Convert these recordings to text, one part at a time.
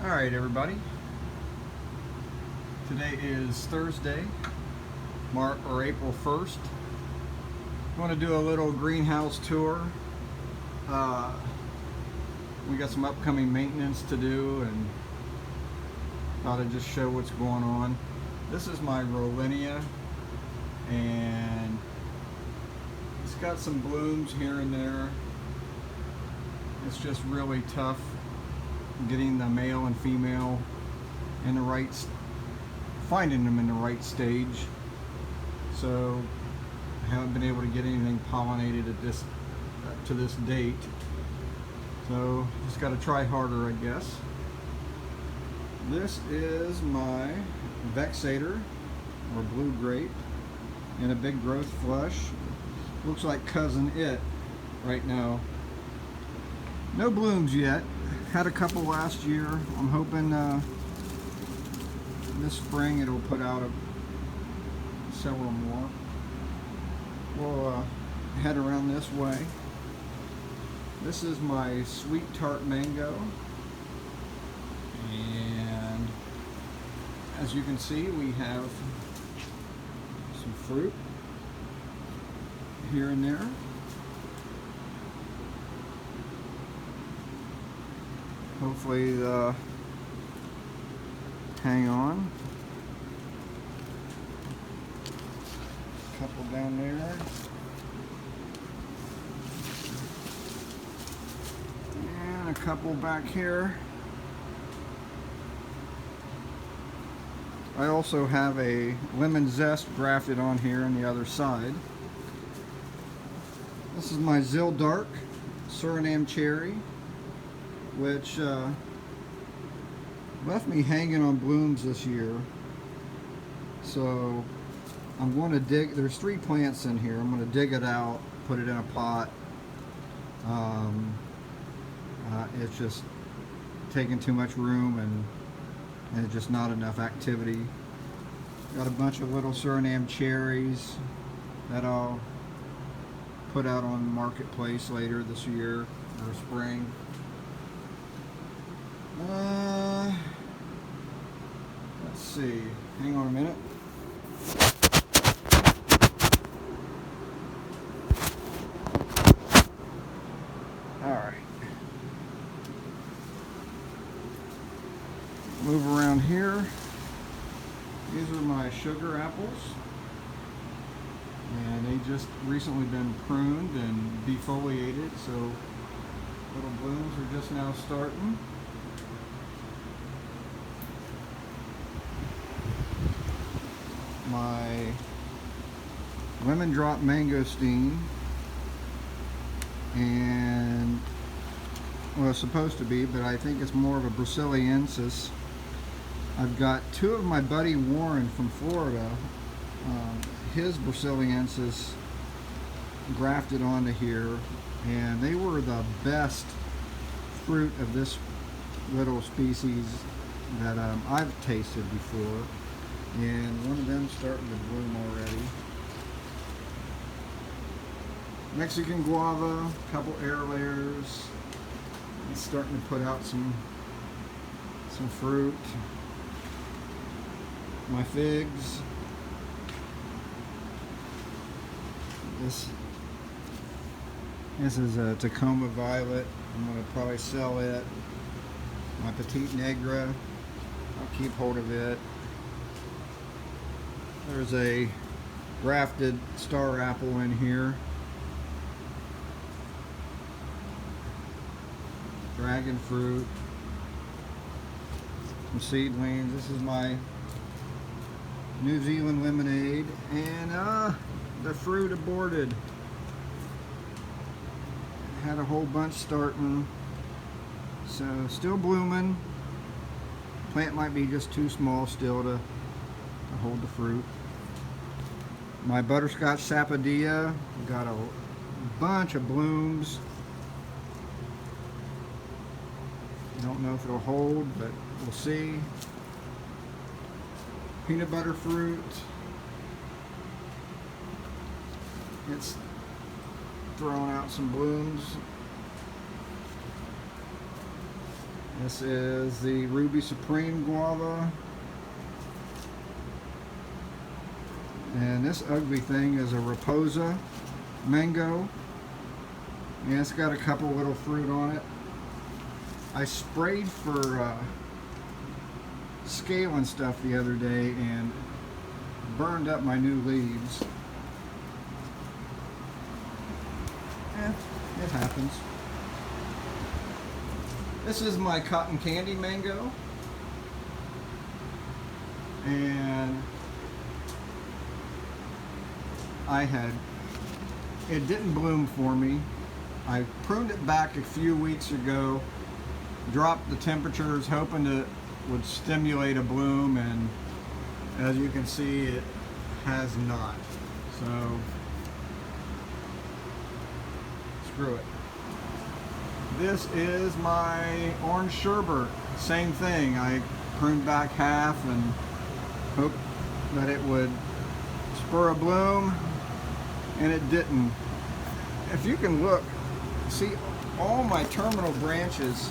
Alright everybody, today is Thursday, April 1st. I want to do a little greenhouse tour. We got some upcoming maintenance to do and thought I'd just show what's going on. This is my Rollenia and it's got some blooms here and there. It's just really tough getting the male and female in the right, finding them in the right stage. So I haven't been able to get anything pollinated at this to this date. So just got to try harder, I guess. This is my Vexator or blue grape in a big growth flush. Looks like Cousin It right now. No blooms yet. Had a couple last year. I'm hoping this spring it'll put out several more. We'll head around this way. This is my sweet tart mango, and as you can see, we have some fruit here and there. Hopefully hang on. A couple down there. And a couple back here. I also have a lemon zest grafted on here on the other side. This is my Zildark Suriname cherry, which left me hanging on blooms this year. So I'm going to dig, there's 3 plants in here. I'm going to dig it out, put it in a pot. It's just taking too much room and it's just not enough activity. Got a bunch of little Suriname cherries that I'll put out on the marketplace later this year or spring. Let's see. Hang on a minute. Alright. Move around here. These are my sugar apples. And they just recently been pruned and defoliated, so little blooms are just now starting. My lemon drop mangosteen, and well, it's supposed to be, but I think it's more of a Brasiliensis. I've got 2 of my buddy Warren from Florida, his Brasiliensis grafted onto here, and they were the best fruit of this little species that I've tasted before. And one of them starting to bloom already. Mexican guava, a couple air layers. It's starting to put out some fruit. My figs. This is a Tacoma Violet. I'm going to probably sell it. My Petite Negra. I'll keep hold of it. There's a grafted star apple in here. Dragon fruit. Some seedlings. This is my New Zealand lemonade. And the fruit aborted. Had a whole bunch starting. So still blooming. Plant might be just too small still to hold the fruit. My butterscotch sapodilla got a bunch of blooms. Don't know if it'll hold, but we'll see. Peanut butter fruit. It's throwing out some blooms. This is the Ruby Supreme guava. And this ugly thing is a Raposa mango. And it's got a couple little fruit on it. I sprayed for scale and stuff the other day and burned up my new leaves. It happens. This is my cotton candy mango. And it didn't bloom for me. I pruned it back a few weeks ago, dropped the temperatures, hoping it would stimulate a bloom, and as you can see, it has not. So, screw it. This is my orange sherbet. Same thing. I pruned back half and hoped that it would spur a bloom, and it didn't. If you can look, see all my terminal branches,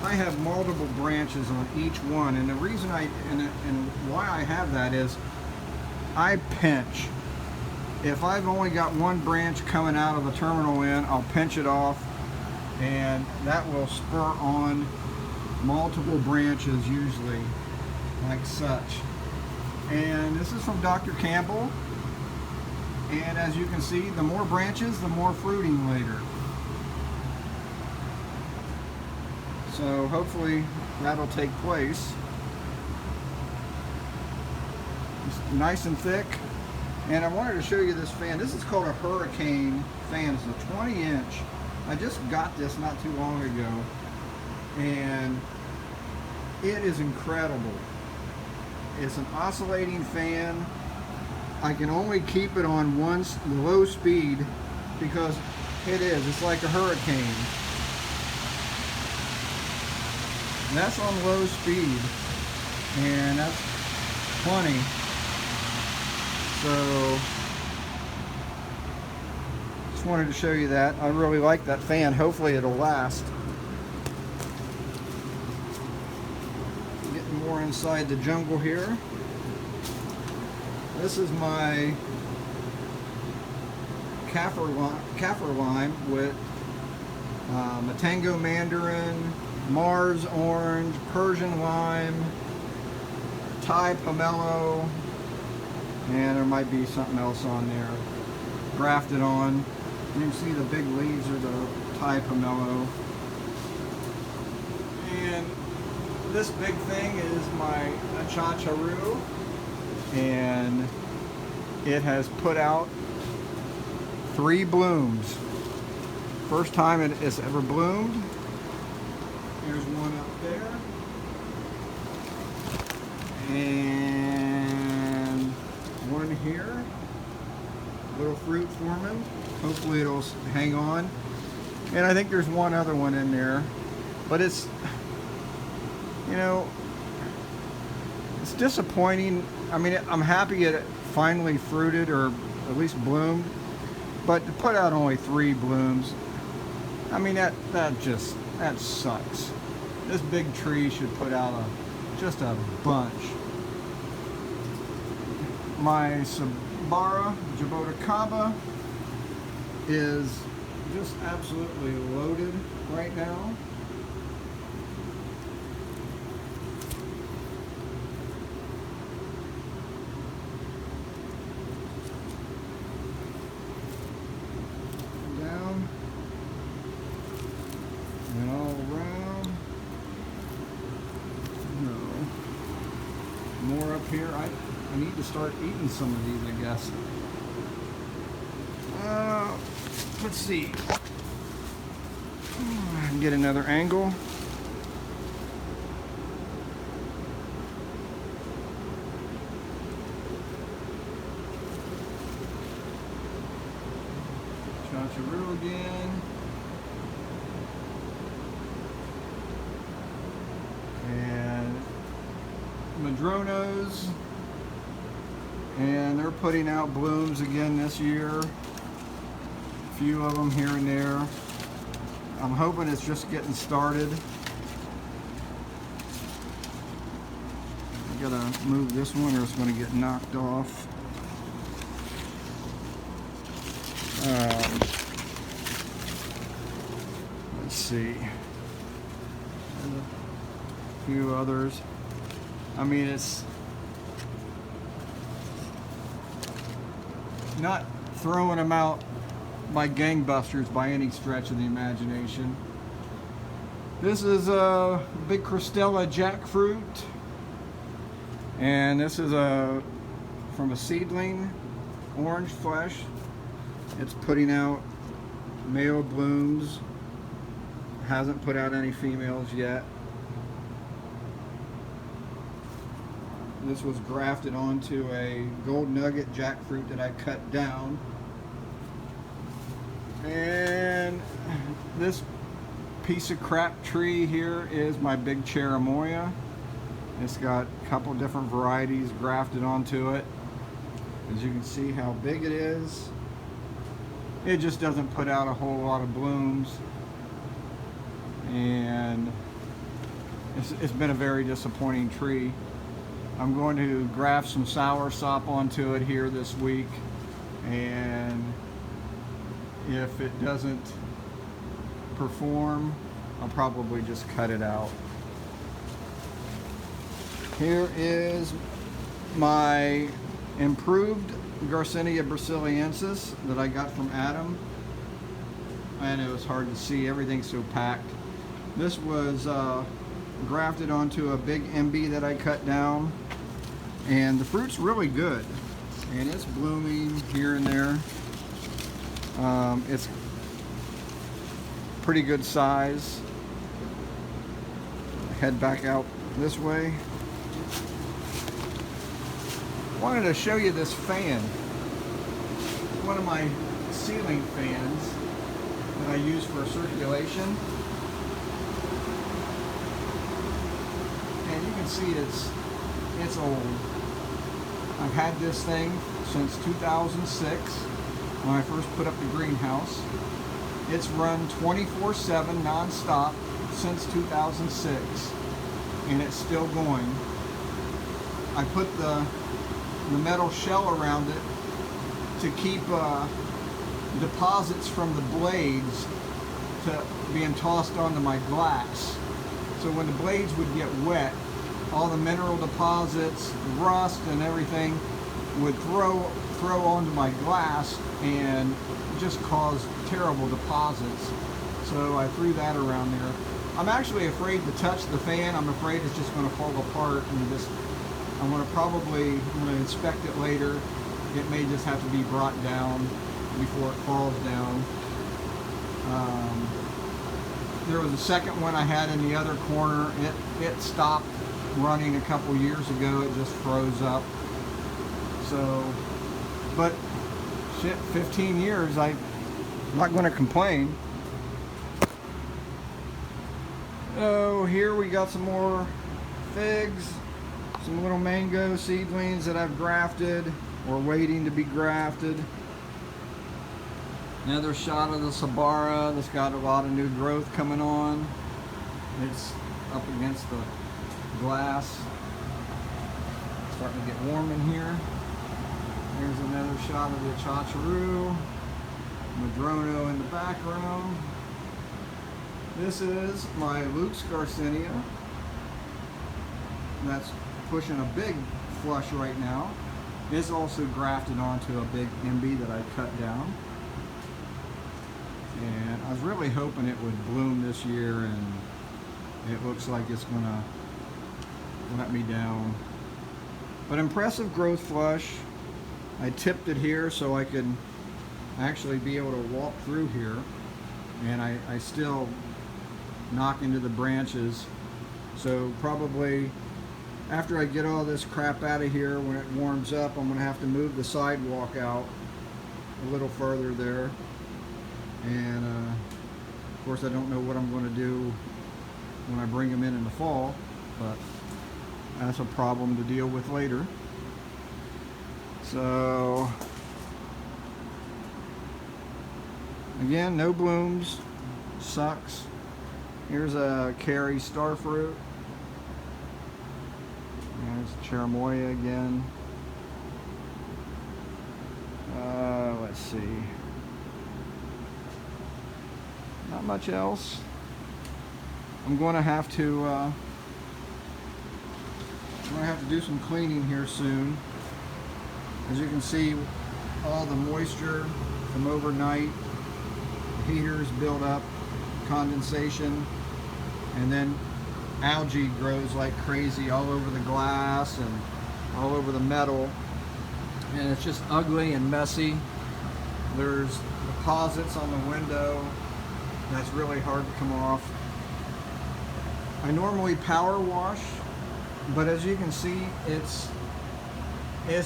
I have multiple branches on each one, and the reason and why I have that is I pinch. If I've only got one branch coming out of the terminal end, I'll pinch it off, and that will spur on multiple branches, usually like such. And this is from Dr. Campbell, and as you can see, the more branches, the more fruiting later. So hopefully that'll take place. It's nice and thick. And I wanted to show you this fan. This is called a Hurricane fan. It's a 20-inch. I just got this not too long ago, and it is incredible. It's an oscillating fan. I can only keep it on low speed because it's like a hurricane. And that's on low speed, and that's plenty. So just wanted to show you that. I really like that fan. Hopefully it'll last. Getting more inside the jungle here. This is my kaffir lime with Matango mandarin, Mars orange, Persian lime, Thai pomelo, and there might be something else on there grafted on. You can see the big leaves are the Thai pomelo. And this big thing is my Chacharu, and it has put out 3 blooms. First time it has ever bloomed. There's one up there, and one here. Little fruit forming. Hopefully it'll hang on. And I think there's one other one in there, but it's, you know, it's disappointing. I mean, I'm happy it finally fruited or at least bloomed, but to put out only 3 blooms, I mean, that sucks. This big tree should put out just a bunch. My Sabara Jaboticaba is just absolutely loaded right now. Down and all around. No. More up here. I need to start eating some of these, I guess. Let's see. Get another angle. Chacharu again. And Madronos. And they're putting out blooms again this year. A few of them here and there. I'm hoping it's just getting started. gotta move this one or it's gonna get knocked off. Let's see. There's a few others. I mean, it's not throwing them out by gangbusters by any stretch of the imagination. This is a big Cristela jackfruit, and this is from a seedling, orange flesh. It's putting out male blooms. Hasn't put out any females yet. This was grafted onto a gold nugget jackfruit that I cut down. And this piece of crap tree here is my big cherimoya. It's got a couple different varieties grafted onto it. As you can see how big it is. It just doesn't put out a whole lot of blooms, and it's been a very disappointing tree. I'm going to graft some soursop onto it here this week, and if it doesn't perform, I'll probably just cut it out. Here is my improved Garcinia brasiliensis that I got from Adam. I know it's hard to see, everything's so packed. This was grafted onto a big MB that I cut down, and the fruit's really good, and it's blooming here and there. It's pretty good size. Head back out this way. Wanted to show you this fan. One of my ceiling fans that I use for circulation. And you can see it's old. I've had this thing since 2006 when I first put up the greenhouse. It's run 24/7 non-stop since 2006, and it's still going. I put the metal shell around it to keep deposits from the blades to being tossed onto my glass. So when the blades would get wet, all the mineral deposits, rust and everything would throw onto my glass and just cause terrible deposits. So I threw that around there. I'm actually afraid to touch the fan. I'm afraid it's just going to fall apart, and I'm going to inspect it later. It may just have to be brought down before it falls down. There was a second one I had in the other corner. It stopped running a couple years ago. It just froze up. So, but shit, 15 years, I'm not going to complain. Oh, here we got some more figs. Some little mango seedlings that I've grafted or waiting to be grafted. Another shot of the Sabara that's got a lot of new growth coming on. It's up against the glass. It's starting to get warm in here. Here's another shot of the Chacharu. Madrono in the background. This is my Luke's Garcinia. That's pushing a big flush right now. It's also grafted onto a big MB that I cut down. And I was really hoping it would bloom this year, and it looks like it's gonna let me down. But impressive growth flush. I tipped it here so I could actually be able to walk through here, and I still knock into the branches. So probably after I get all this crap out of here, when it warms up, I'm gonna have to move the sidewalk out a little further there. And of course I don't know what I'm going to do when I bring them in the fall, but that's a problem to deal with later. So again, no blooms, sucks. Here's a Cary starfruit. There's Cherimoya again. Let's see. Not much else. I'm going to have to do some cleaning here soon. As you can see, all the moisture from overnight, heaters build up, condensation, and then algae grows like crazy all over the glass and all over the metal, and it's just ugly and messy. There's deposits on the window that's really hard to come off. I normally power wash, but as you can see, it's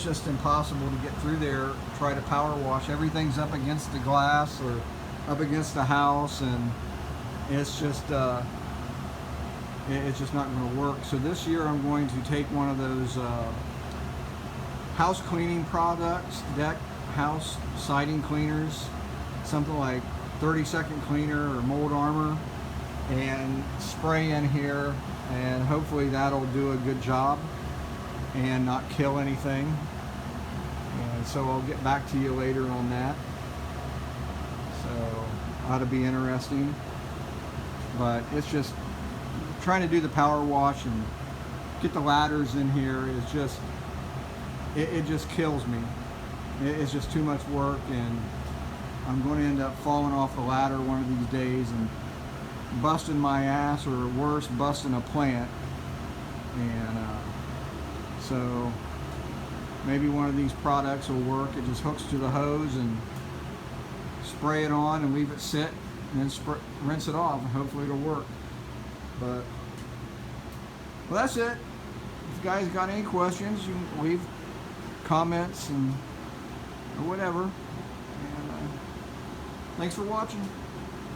just impossible to get through there. Try to power wash. Everything's up against the glass or up against the house, and it's just not going to work. So this year I'm going to take one of those house cleaning products, deck house siding cleaners, something like 30-second cleaner or Mold Armor, and spray in here, and hopefully that'll do a good job and not kill anything. And so I'll get back to you later on that. So ought to be interesting, but it's just trying to do the power wash and get the ladders in here is just it just kills me. It's just too much work, and I'm going to end up falling off the ladder one of these days and busting my ass, or worse, busting a plant. And so maybe one of these products will work. It just hooks to the hose and spray it on and leave it sit, and then rinse it off, and hopefully it'll work. But well, that's it. If you guys got any questions, you can leave comments and or whatever. And thanks for watching.